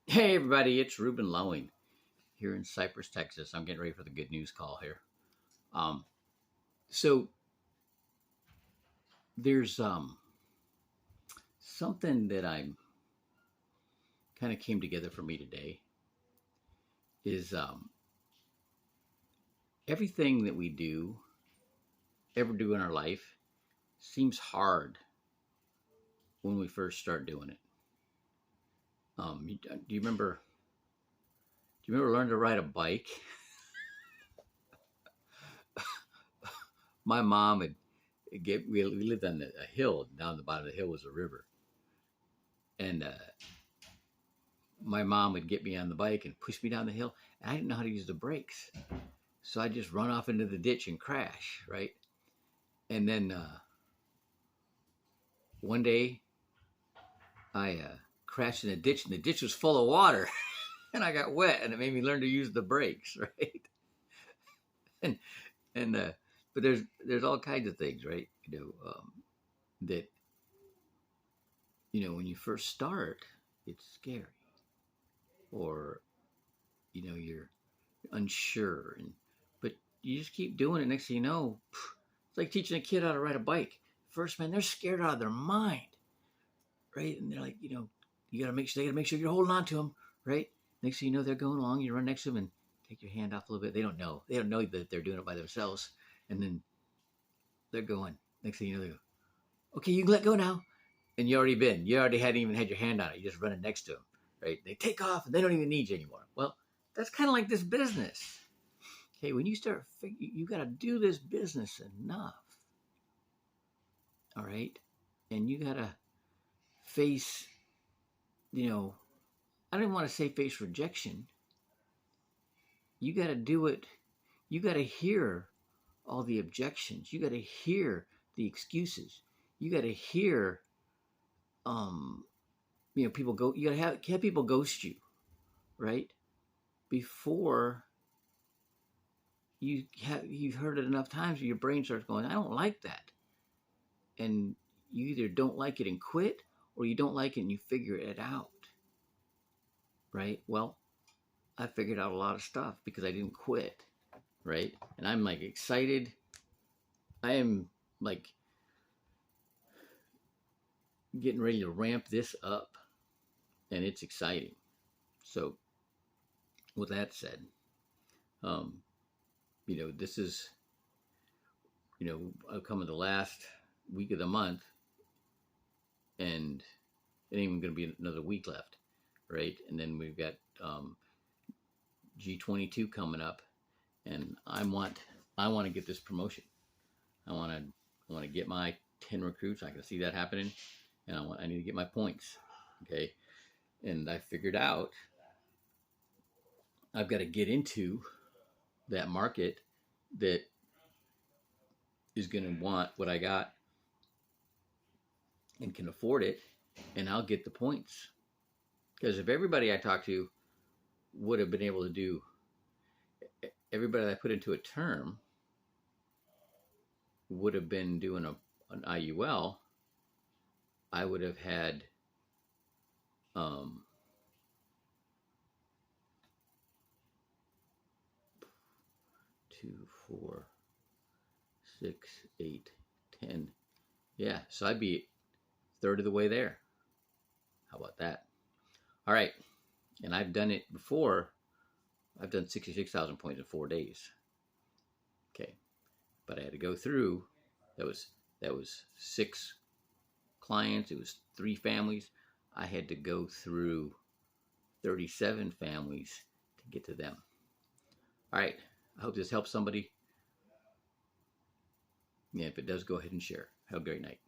Hey everybody, it's Ruben Lowing here in Cypress, Texas. I'm getting ready for the good news call here. Um, so there's something that I'm kind of came together for me today is everything that we do ever do in our life seems hard when we first start doing it. Do you remember? Do you remember learning to ride a bike? My mom had get we lived on a hill. Down the bottom of the hill was a river, and my mom would get me on the bike and push me down the hill. And I didn't know how to use the brakes. So I just run off into the ditch and crash, right? And then one day I crashed in a ditch and the ditch was full of water and I got wet and it made me learn to use the brakes, right? And, and, but there's all kinds of things, right? That, when you first start, it's scary or, you're unsure but you just keep doing it. Next thing you know, it's like teaching a kid how to ride a bike. First, man, they're scared out of their mind, right? And they're like, you got to make sure you're holding on to them, right? Next thing you know, they're going along. You run next to them and take your hand off a little bit. They don't know that they're doing it by themselves, and then they're going. Next thing you know, they go, okay, you can let go now, and you already hadn't even had your hand on it. You're just running next to them, right? They take off and they don't even need you anymore. Well, that's kind of like this business. Okay, when you start, you got to do this business enough, all right, and you got to face, I don't want to say face rejection. You got to do it. You got to hear all the objections. You got to hear the excuses. You got to hear, people go. You got to have people ghost you, right? Before you've heard it enough times, your brain starts going, I don't like that, and you either don't like it and quit, or you don't like it and you figure it out, right? Well, I figured out a lot of stuff because I didn't quit, right? And I'm like excited. I am like getting ready to ramp this up, and it's exciting. So, with that said, um, this is, coming the last week of the month, and it ain't even going to be another week left, right? And then we've got G22 coming up, and I want to get this promotion. I want to get my 10 recruits. I can see that happening, and I need to get my points. Okay, and I figured out I've got to get into that market that is going to want what I got and can afford it, and I'll get the points. Because if everybody I talk to would have been able to do, everybody that I put into a term would have been doing an IUL, I would have had 2, 4, 6, 8, 10. Yeah, so I'd be a third of the way there. How about that? All right, and I've done it before. I've done 66,000 points in 4 days. Okay, but I had to go through. That was 6 clients. It was 3 families. I had to go through 37 families to get to them. All right, I hope this helps somebody. Yeah, if it does, go ahead and share. Have a great night.